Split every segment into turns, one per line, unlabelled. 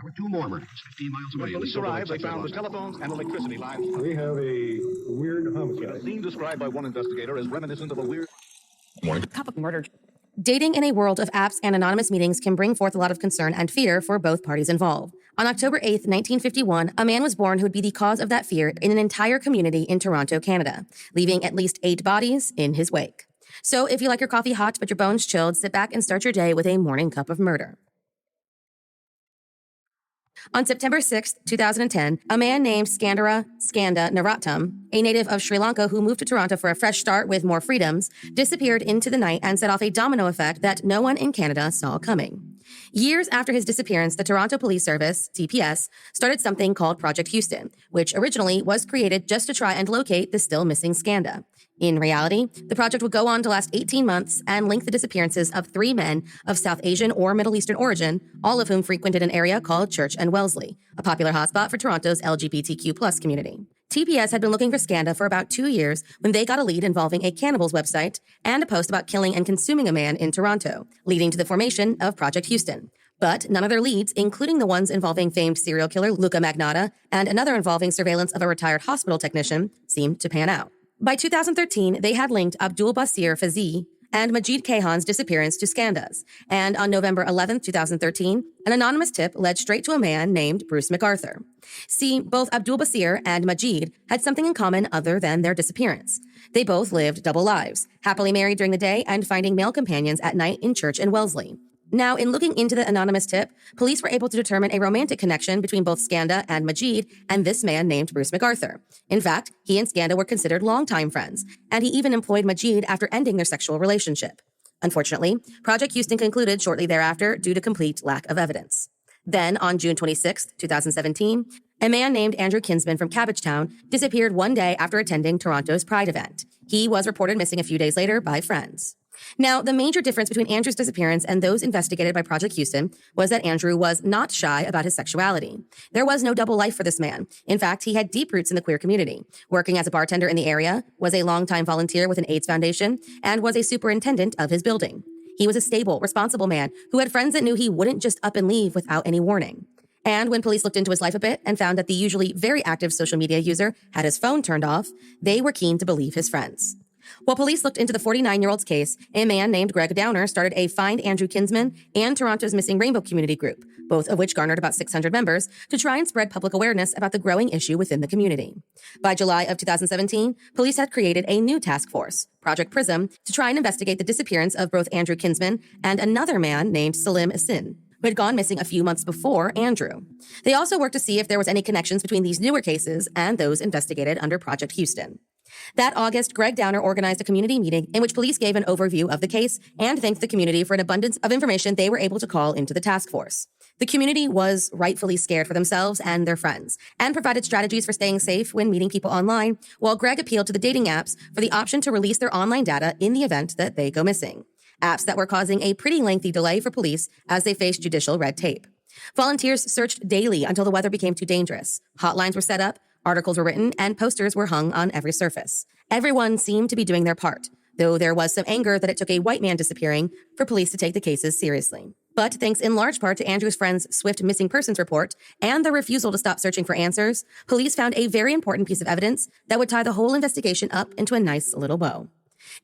There were 2 more murders 15 miles away.
When police arrived, they found the telephones and electricity lines.
We have a weird homicide.
A scene described by one investigator as reminiscent of a weird
Couple murdered. Dating in a world of apps and anonymous meetings can bring forth a lot of concern and fear for both parties involved. On October 8th, 1951, a man was born who would be the cause of that fear in an entire community in Toronto, Canada, leaving at least 8 bodies in his wake. So if you like your coffee hot but your bones chilled, sit back and start your day with a morning cup of murder. On September 6, 2010, a man named Skanda Narattam, a native of Sri Lanka who moved to Toronto for a fresh start with more freedoms, disappeared into the night and set off a domino effect that no one in Canada saw coming. Years after his disappearance, the Toronto Police Service, TPS, started something called Project Houston, which originally was created just to try and locate the still missing Skanda. In reality, the project would go on to last 18 months and link the disappearances of 3 men of South Asian or Middle Eastern origin, all of whom frequented an area called Church and Wellesley, a popular hotspot for Toronto's LGBTQ+ community. TPS had been looking for Skanda for about 2 years when they got a lead involving a cannibals website and a post about killing and consuming a man in Toronto, leading to the formation of Project Houston. But none of their leads, including the ones involving famed serial killer Luca Magnotta and another involving surveillance of a retired hospital technician, seemed to pan out. By 2013, they had linked Abdul Basir Fazee and Majid Kayhan's disappearance to Skanda's, and on November 11, 2013, an anonymous tip led straight to a man named Bruce Mcarthur. See, both Abdul Basir and Majid had something in common other than their disappearance. They both lived double lives, happily married during the day and finding male companions at night in Church and Wellesley. Now, in looking into the anonymous tip, police were able to determine a romantic connection between both Skanda and Majid and this man named Bruce Mcarthur. In fact, he and Skanda were considered longtime friends, and he even employed Majid after ending their sexual relationship. Unfortunately, Project Houston concluded shortly thereafter due to complete lack of evidence. Then, on June 26, 2017, a man named Andrew Kinsman from Cabbagetown disappeared one day after attending Toronto's Pride event. He was reported missing a few days later by friends. Now, the major difference between Andrew's disappearance and those investigated by Project Houston was that Andrew was not shy about his sexuality. There was no double life for this man. In fact, he had deep roots in the queer community, working as a bartender in the area, was a longtime volunteer with an AIDS foundation, and was a superintendent of his building. He was a stable, responsible man who had friends that knew he wouldn't just up and leave without any warning. And when police looked into his life a bit and found that the usually very active social media user had his phone turned off, they were keen to believe his friends. While police looked into the 49-year-old's case, a man named Greg Downer started a Find Andrew Kinsman and Toronto's Missing Rainbow community group, both of which garnered about 600 members, to try and spread public awareness about the growing issue within the community. By July of 2017, police had created a new task force, Project Prism, to try and investigate the disappearance of both Andrew Kinsman and another man named Salim Asin, who had gone missing a few months before Andrew. They also worked to see if there was any connections between these newer cases and those investigated under Project Houston. That August, Greg Downer organized a community meeting in which police gave an overview of the case and thanked the community for an abundance of information they were able to call into the task force. The community was rightfully scared for themselves and their friends, and provided strategies for staying safe when meeting people online, while Greg appealed to the dating apps for the option to release their online data in the event that they go missing. Apps that were causing a pretty lengthy delay for police as they faced judicial red tape. Volunteers searched daily until the weather became too dangerous. Hotlines were set up, articles were written, and posters were hung on every surface. Everyone seemed to be doing their part, though there was some anger that it took a white man disappearing for police to take the cases seriously. But thanks in large part to Andrew's friend's swift missing persons report and their refusal to stop searching for answers, police found a very important piece of evidence that would tie the whole investigation up into a nice little bow.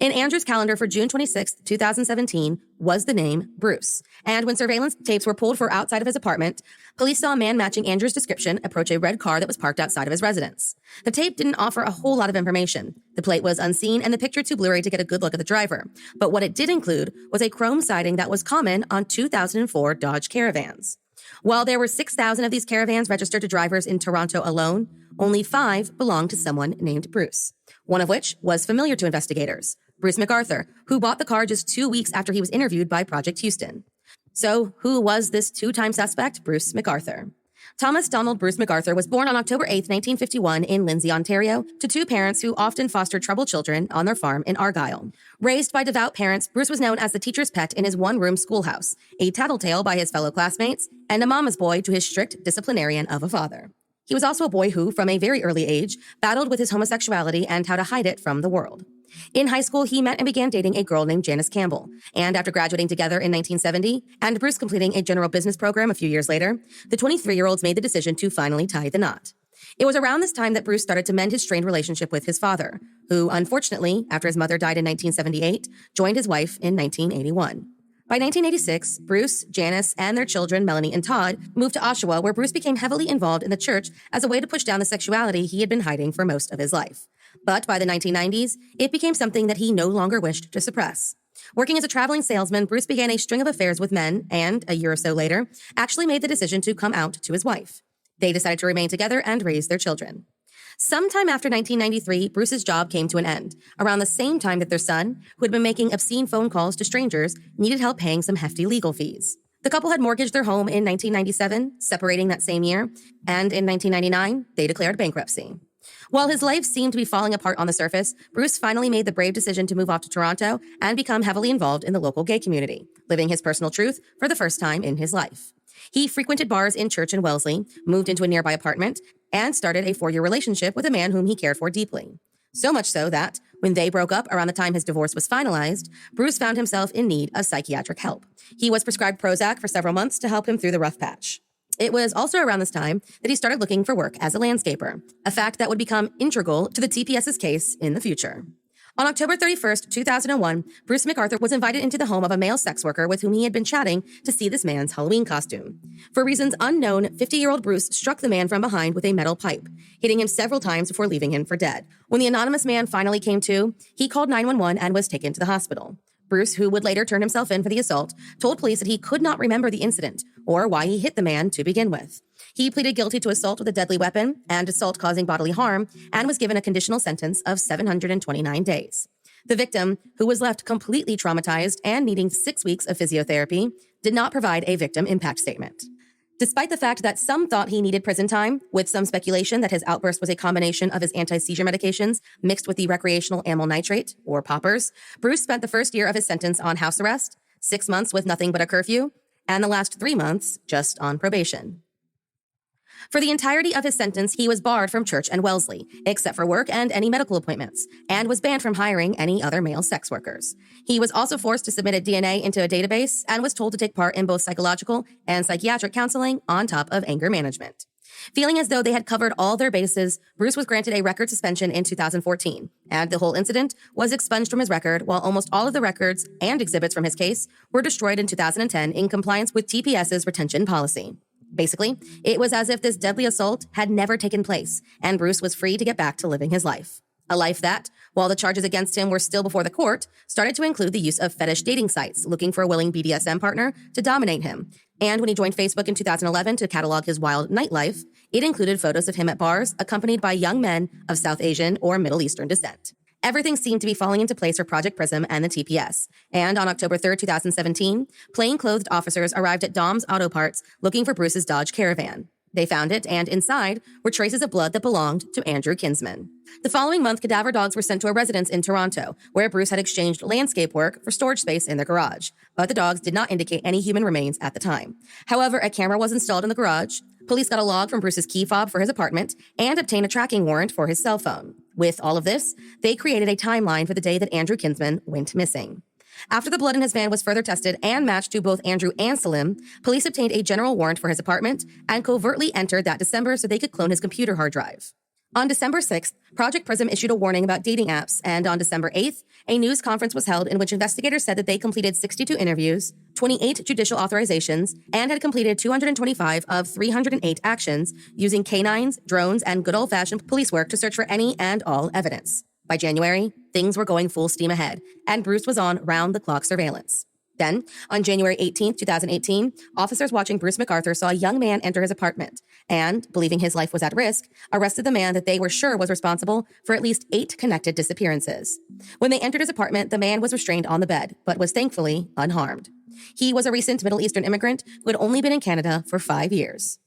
In Andrew's calendar for June 26, 2017, was the name Bruce. And when surveillance tapes were pulled for outside of his apartment, police saw a man matching Andrew's description approach a red car that was parked outside of his residence. The tape didn't offer a whole lot of information. The plate was unseen and the picture too blurry to get a good look at the driver. But what it did include was a chrome siding that was common on 2004 Dodge Caravans. While there were 6,000 of these Caravans registered to drivers in Toronto alone, only 5 belonged to someone named Bruce, one of which was familiar to investigators, Bruce Mcarthur, who bought the car just 2 weeks after he was interviewed by Project Houston. So, who was this two-time suspect, Bruce Mcarthur? Thomas Donald Bruce Mcarthur was born on October 8, 1951 in Lindsay, Ontario, to 2 parents who often fostered troubled children on their farm in Argyll. Raised by devout parents, Bruce was known as the teacher's pet in his one-room schoolhouse, a tattletale by his fellow classmates, and a mama's boy to his strict disciplinarian of a father. He was also a boy who, from a very early age, battled with his homosexuality and how to hide it from the world. In high school, he met and began dating a girl named Janice Campbell. And after graduating together in 1970, and Bruce completing a general business program a few years later, the 23-year-olds made the decision to finally tie the knot. It was around this time that Bruce started to mend his strained relationship with his father, who, unfortunately, after his mother died in 1978, joined his wife in 1981. By 1986, Bruce, Janice, and their children, Melanie and Todd, moved to Oshawa, where Bruce became heavily involved in the church as a way to push down the sexuality he had been hiding for most of his life. But by the 1990s, it became something that he no longer wished to suppress. Working as a traveling salesman, Bruce began a string of affairs with men and, a year or so later, actually made the decision to come out to his wife. They decided to remain together and raise their children. Sometime after 1993, Bruce's job came to an end, around the same time that their son, who had been making obscene phone calls to strangers, needed help paying some hefty legal fees. The couple had mortgaged their home in 1997, separating that same year, and in 1999, they declared bankruptcy. While his life seemed to be falling apart on the surface, Bruce finally made the brave decision to move off to Toronto and become heavily involved in the local gay community, living his personal truth for the first time in his life. He frequented bars in Church and Wellesley, moved into a nearby apartment, and started a 4-year relationship with a man whom he cared for deeply. So much so that, when they broke up around the time his divorce was finalized, Bruce found himself in need of psychiatric help. He was prescribed Prozac for several months to help him through the rough patch. It was also around this time that he started looking for work as a landscaper, a fact that would become integral to the TPS's case in the future. On October 31st, 2001, Bruce Mcarthur was invited into the home of a male sex worker with whom he had been chatting to see this man's Halloween costume. For reasons unknown, 50-year-old Bruce struck the man from behind with a metal pipe, hitting him several times before leaving him for dead. When the anonymous man finally came to, he called 911 and was taken to the hospital. Bruce, who would later turn himself in for the assault, told police that he could not remember the incident or why he hit the man to begin with. He pleaded guilty to assault with a deadly weapon and assault causing bodily harm and was given a conditional sentence of 729 days. The victim, who was left completely traumatized and needing 6 weeks of physiotherapy, did not provide a victim impact statement. Despite the fact that some thought he needed prison time, with some speculation that his outburst was a combination of his anti-seizure medications mixed with the recreational amyl nitrate, or poppers, Bruce spent the first year of his sentence on house arrest, 6 months with nothing but a curfew, and the last 3 months just on probation. For the entirety of his sentence, he was barred from Church and Wellesley, except for work and any medical appointments, and was banned from hiring any other male sex workers. He was also forced to submit a DNA into a database and was told to take part in both psychological and psychiatric counseling on top of anger management. Feeling as though they had covered all their bases, Bruce was granted a record suspension in 2014, and the whole incident was expunged from his record, while almost all of the records and exhibits from his case were destroyed in 2010 in compliance with TPS's retention policy. Basically, it was as if this deadly assault had never taken place, and Bruce was free to get back to living his life. A life that, while the charges against him were still before the court, started to include the use of fetish dating sites looking for a willing BDSM partner to dominate him. And when he joined Facebook in 2011 to catalog his wild nightlife, it included photos of him at bars accompanied by young men of South Asian or Middle Eastern descent. Everything seemed to be falling into place for Project Prism and the TPS. And on October 3rd, 2017, plainclothed officers arrived at Dom's Auto Parts looking for Bruce's Dodge Caravan. They found it, and inside were traces of blood that belonged to Andrew Kinsman. The following month, cadaver dogs were sent to a residence in Toronto, where Bruce had exchanged landscape work for storage space in their garage. But the dogs did not indicate any human remains at the time. However, a camera was installed in the garage. Police got a log from Bruce's key fob for his apartment and obtained a tracking warrant for his cell phone. With all of this, they created a timeline for the day that Andrew Kinsman went missing. After the blood in his van was further tested and matched to both Andrew and Salim, police obtained a general warrant for his apartment and covertly entered that December so they could clone his computer hard drive. On December 6th, Project Prism issued a warning about dating apps, and on December 8th, a news conference was held in which investigators said that they completed 62 interviews, 28 judicial authorizations, and had completed 225 of 308 actions using canines, drones, and good old-fashioned police work to search for any and all evidence. By January, things were going full steam ahead, and Bruce was on round-the-clock surveillance. Then, on January 18, 2018, officers watching Bruce Mcarthur saw a young man enter his apartment and, believing his life was at risk, arrested the man that they were sure was responsible for at least 8 connected disappearances. When they entered his apartment, the man was restrained on the bed, but was thankfully unharmed. He was a recent Middle Eastern immigrant who had only been in Canada for 5 years.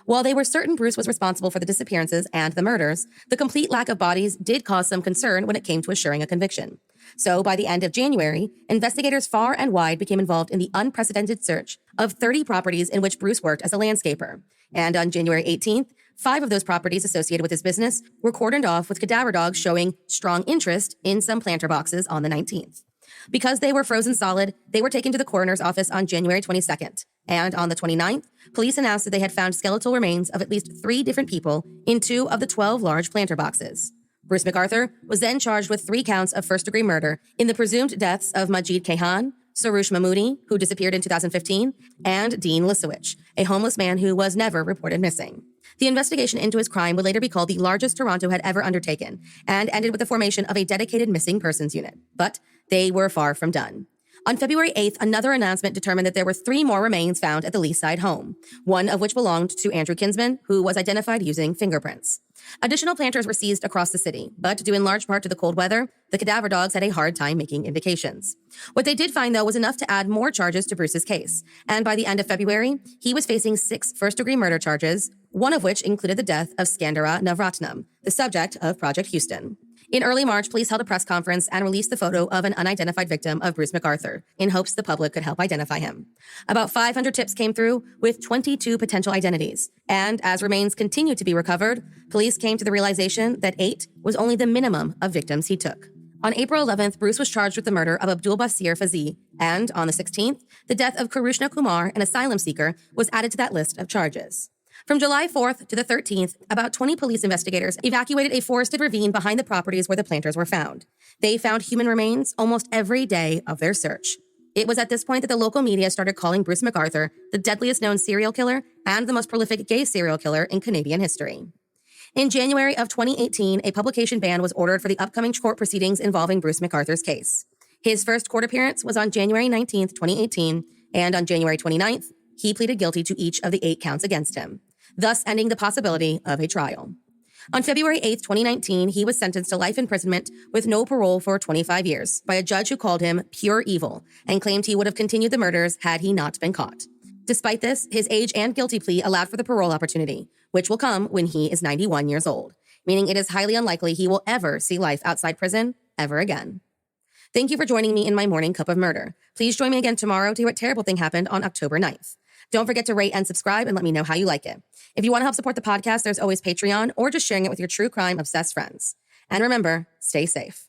While they were certain Bruce was responsible for the disappearances and the murders, the complete lack of bodies did cause some concern when it came to assuring a conviction. So by the end of January, investigators far and wide became involved in the unprecedented search of 30 properties in which Bruce worked as a landscaper. And on January 18th, 5 of those properties associated with his business were cordoned off with cadaver dogs showing strong interest in some planter boxes on the 19th. Because they were frozen solid, they were taken to the coroner's office on January 22nd. And on the 29th, police announced that they had found skeletal remains of at least 3 different people in 2 of the 12 large planter boxes. Bruce Mcarthur was then charged with 3 counts of first-degree murder in the presumed deaths of Majid Kayhan, Saroush Mahmoudi, who disappeared in 2015, and Dean Lisowich, a homeless man who was never reported missing. The investigation into his crime would later be called the largest Toronto had ever undertaken, and ended with the formation of a dedicated missing persons unit. But they were far from done. On February 8th, another announcement determined that there were 3 more remains found at the Leaside home, one of which belonged to Andrew Kinsman, who was identified using fingerprints. Additional planters were seized across the city, but due in large part to the cold weather, the cadaver dogs had a hard time making indications. What they did find, though, was enough to add more charges to Bruce's case, and by the end of February, he was facing 6 first-degree murder charges, one of which included the death of Skandara Navratnam, the subject of Project Houston. In early March, police held a press conference and released the photo of an unidentified victim of Bruce Mcarthur in hopes the public could help identify him. About 500 tips came through with 22 potential identities. And as remains continued to be recovered, police came to the realization that 8 was only the minimum of victims he took. On April 11th, Bruce was charged with the murder of Abdul Basir Fazee, and on the 16th, the death of Karushna Kumar, an asylum seeker, was added to that list of charges. From July 4th to the 13th, about 20 police investigators evacuated a forested ravine behind the properties where the planters were found. They found human remains almost every day of their search. It was at this point that the local media started calling Bruce Mcarthur the deadliest known serial killer and the most prolific gay serial killer in Canadian history. In January of 2018, a publication ban was ordered for the upcoming court proceedings involving Bruce Mcarthur's case. His first court appearance was on January 19th, 2018, and on January 29th, he pleaded guilty to each of the 8 counts against him, thus ending the possibility of a trial. On February 8, 2019, he was sentenced to life imprisonment with no parole for 25 years by a judge who called him pure evil and claimed he would have continued the murders had he not been caught. Despite this, his age and guilty plea allowed for the parole opportunity, which will come when he is 91 years old, meaning it is highly unlikely he will ever see life outside prison ever again. Thank you for joining me in my morning cup of murder. Please join me again tomorrow to hear what terrible thing happened on October 9th. Don't forget to rate and subscribe and let me know how you like it. If you want to help support the podcast, there's always Patreon or just sharing it with your true crime obsessed friends. And remember, stay safe.